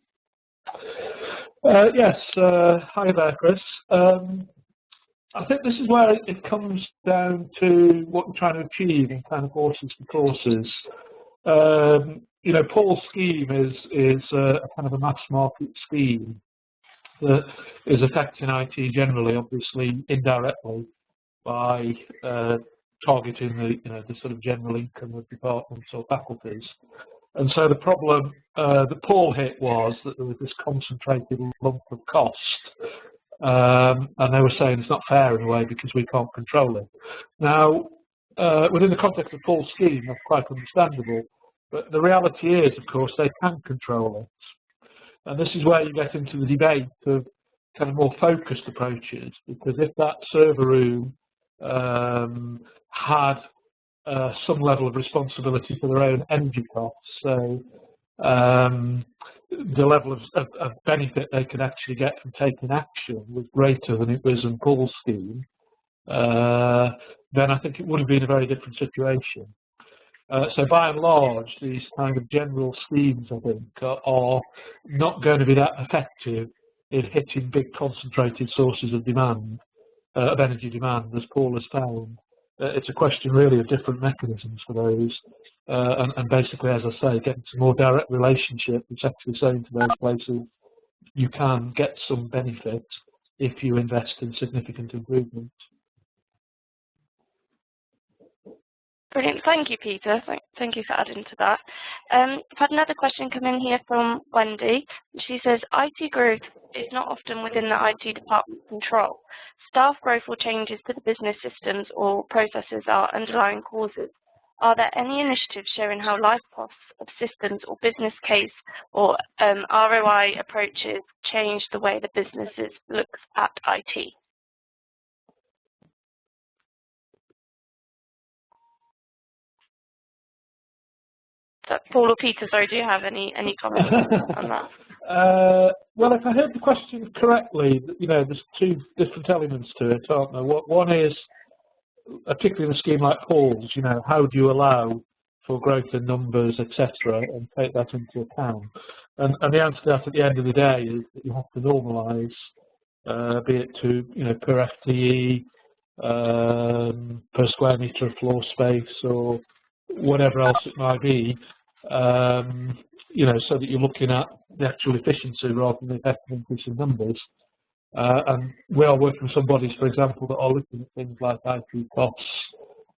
Yes. Hi there, Chris. I think this is where it comes down to what we're trying to achieve in kind of horses for courses. You know, Paul's scheme is a kind of a mass market scheme that is affecting IT generally, obviously indirectly by targeting the sort of general income of departments or faculties. And so the problem that Paul hit was that there was this concentrated lump of cost. And they were saying it's not fair in a way because we can't control it. Now, within the context of Paul's scheme, that's quite understandable. But the reality is, of course, they can control it. And this is where you get into the debate of kind of more focused approaches. Because if that server room had some level of responsibility for their own energy costs, so the level of benefit they could actually get from taking action was greater than it was in Paul's scheme, then I think it would have been a very different situation. So by and large, these kind of general schemes, I think, are not going to be that effective in hitting big concentrated sources of demand, of energy demand, as Paul has found. It's a question really of different mechanisms for those, and basically, as I say, getting some more direct relationship. It's actually saying to those places, you can get some benefit if you invest in significant improvements. Brilliant. Thank you, Peter. Thank you for adding to that. I've had another question come in here from Wendy. She says, IT growth is not often within the IT department's control. Staff growth or changes to the business systems or processes are underlying causes. Are there any initiatives showing how life costs of systems or business case or ROI approaches change the way the businesses looks at IT? So Paul or Peter, sorry, do you have any comments on that? Well, if I heard the question correctly, you know, there's two different elements to it, aren't there? One is, particularly in a scheme like Paul's, you know, how do you allow for growth in numbers, etc., and take that into account? And the answer to that at the end of the day is that you have to normalise, be it to, you know, per FTE, per square metre of floor space, or whatever else it might be, you know, so that you're looking at the actual efficiency rather than the effective increase in numbers. And we are working with some bodies, for example, that are looking at things like IT costs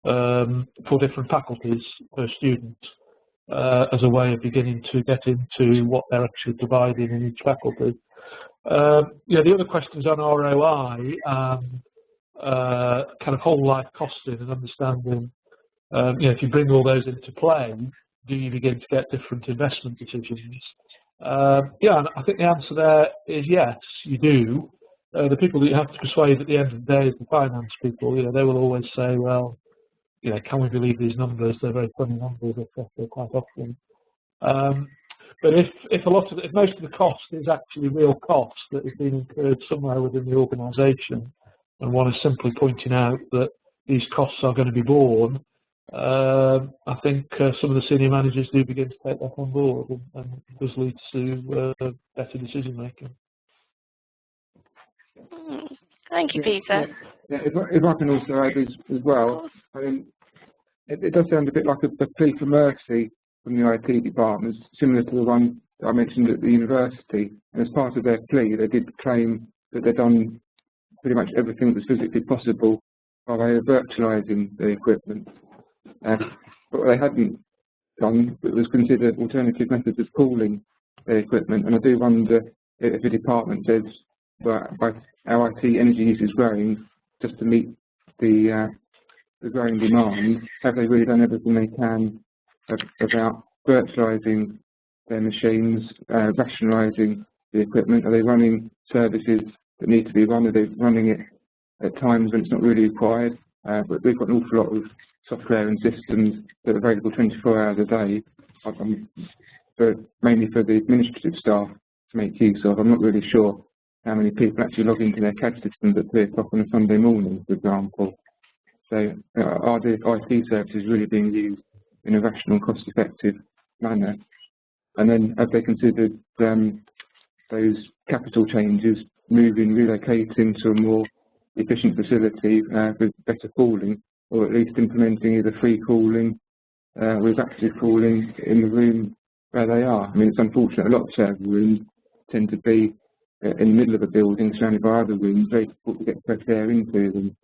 for different faculties per student as a way of beginning to get into what they're actually providing in each faculty. Yeah, the other questions on ROI and kind of whole life costing and understanding. You know, if you bring all those into play, do you begin to get different investment decisions? Yeah, and I think the answer there is yes, you do. The people that you have to persuade at the end of the day is the finance people. You know, they will always say, well, you know, can we believe these numbers? They're very funny numbers, etc. Quite often. But if most of the cost is actually real cost that has been incurred somewhere within the organisation, and one is simply pointing out that these costs are going to be borne, I think some of the senior managers do begin to take that on board, and it does lead to better decision making. Thank you, Peter. Yeah, if I can also add as well, I mean, it does sound a bit like a plea for mercy from the IT departments, similar to the one that I mentioned at the university. And as part of their plea, they did claim that they'd done pretty much everything that was physically possible by way of virtualising the equipment. But what they hadn't done was consider alternative methods of cooling their equipment. And I do wonder if the department says, well, our IT energy use is growing, just to meet the growing demand, have they really done everything they can about virtualising their machines, rationalising the equipment? Are they running services that need to be run? Are they running it at times when it's not really required? But we've got an awful lot of software and systems that are available 24 hours a day, mainly for the administrative staff to make use of. I'm not really sure how many people actually log into their CAD systems at 3 o'clock on a Sunday morning, for example. So are the IT services really being used in a rational, cost-effective manner? And then have they considered those capital changes, relocating to a more efficient facility with better cooling, or at least implementing either free cooling with active cooling in the room where they are? I mean, it's unfortunate, a lot of server rooms tend to be in the middle of a building surrounded by other rooms, very difficult to get fresh air into them.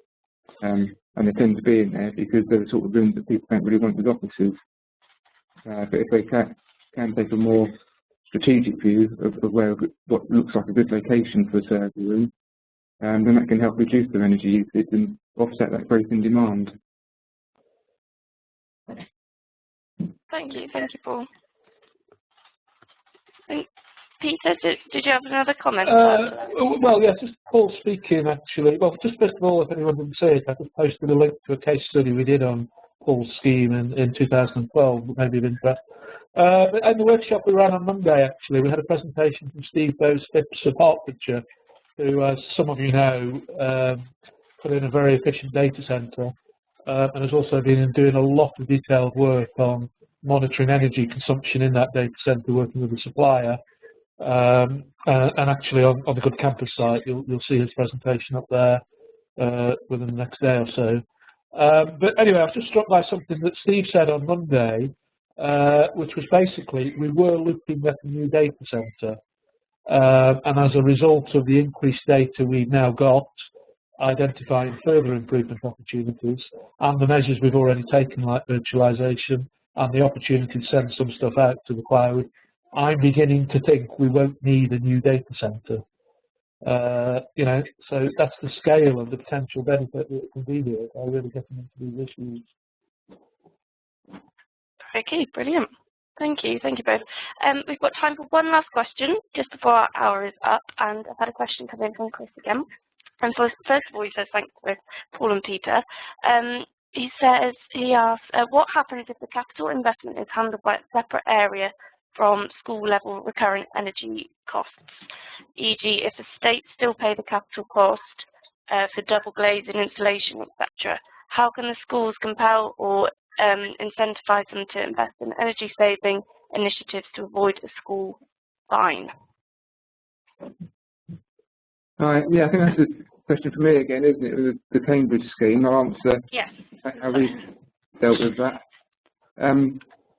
And they tend to be in there because they're the sort of rooms that people don't really want as offices. But if they can take a more strategic view of what looks like a good location for a server room, then that can help reduce their energy usage and offset that growth in demand. Thank you, Paul. And Peter, did you have another comment? Well, yes, just Paul speaking, actually. Well, just first of all, if anyone didn't see it, I just posted a link to a case study we did on Paul's scheme in 2012, that may be of interest. But in the workshop we ran on Monday, actually, we had a presentation from Steve Bowes-Phipps of Hertfordshire, who, as some of you know, put in a very efficient data centre, and has also been doing a lot of detailed work on monitoring energy consumption in that data centre, working with the supplier. And actually on the Good Campus site, you'll see his presentation up there within the next day or so. But anyway, I was just struck by something that Steve said on Monday, which was basically we were looking at a new data centre, and as a result of the increased data we've now got, identifying further improvement opportunities and the measures we've already taken, like virtualisation and the opportunity to send some stuff out to the cloud, I'm beginning to think we won't need a new data centre. You know, so that's the scale of the potential benefit that can be here by really getting into these issues. Okay, brilliant. Thank you both. We've got time for one last question just before our hour is up, and I've had a question come in from Chris again. And first of all, he says thanks to Paul and Peter. He asks, what happens if the capital investment is handled by a separate area from school-level recurrent energy costs, e.g. if the state still pay the capital cost for double glazing, insulation, etc. How can the schools compel or incentivize them to invest in energy-saving initiatives to avoid a school fine? Yeah, I think that's a question for me again, isn't it? The Cambridge scheme. I'll answer how we dealt with that.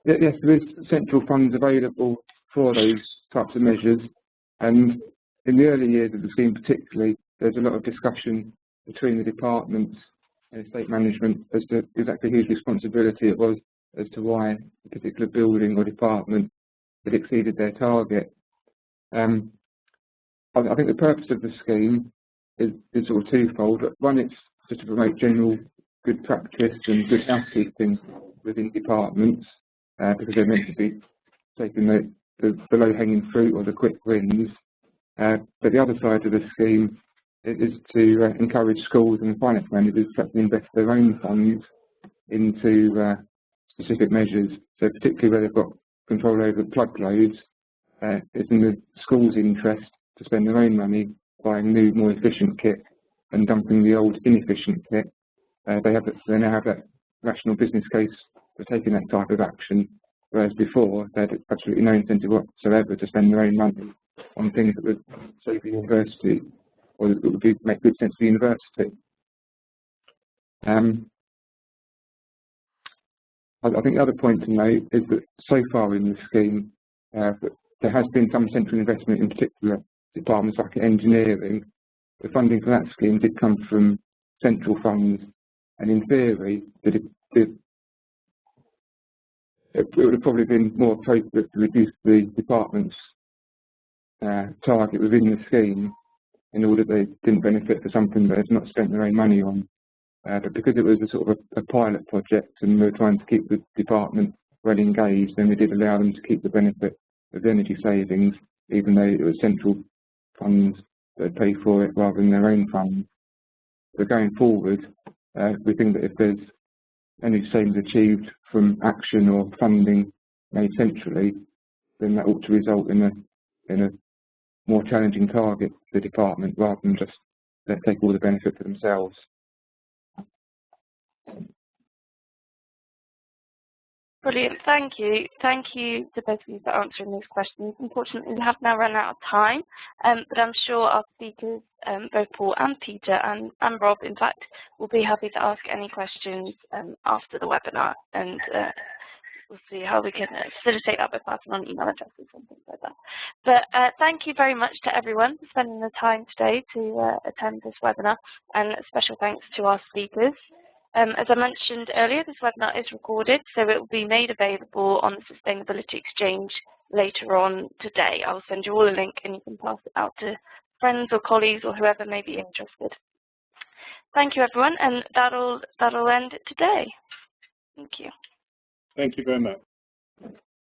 Yes, there is central funds available for those types of measures, and in the early years of the scheme particularly, there's a lot of discussion between the departments and state management as to exactly whose responsibility it was as to why a particular building or department had exceeded their target. I think the purpose of the scheme is sort of twofold. One, it's just to promote general good practice and good housekeeping within departments, because they're meant to be taking the low-hanging fruit or the quick wins. But the other side of the scheme is to encourage schools and finance managers to invest their own funds into specific measures. So particularly where they've got control over plug loads, it's in the school's interest to spend their own money buying new, more efficient kit and dumping the old, inefficient kit. They now have that rational business case for taking that type of action, whereas before they had absolutely no incentive whatsoever to spend their own money on things that would save the university or that would make good sense for the university. I think the other point to note is that so far in the scheme, there has been some central investment in particular departments like engineering. The funding for that scheme did come from central funds, and in theory, it would have probably been more appropriate to reduce the department's target within the scheme in order that they didn't benefit for something that they've not spent their own money on. But because it was a sort of a pilot project and we were trying to keep the department well engaged, then we did allow them to keep the benefit of the energy savings, even though it was central funds that pay for it rather than their own funds. But going forward, we think that if there's energy savings achieved from action or funding made centrally, then that ought to result in a more challenging target for the department rather than just take all the benefit for themselves. Brilliant, thank you. Thank you to both of you for answering these questions. Unfortunately, we have now run out of time, but I'm sure our speakers, both Paul and Peter and Rob, in fact, will be happy to ask any questions after the webinar, and we'll see how we can facilitate that by passing on email addresses and things like that. But thank you very much to everyone for spending the time today to attend this webinar, and a special thanks to our speakers. As I mentioned earlier, this webinar is recorded, so it will be made available on the Sustainability Exchange later on today. I'll send you all a link and you can pass it out to friends or colleagues or whoever may be interested. Thank you, everyone, and that'll end it today. Thank you. Thank you very much.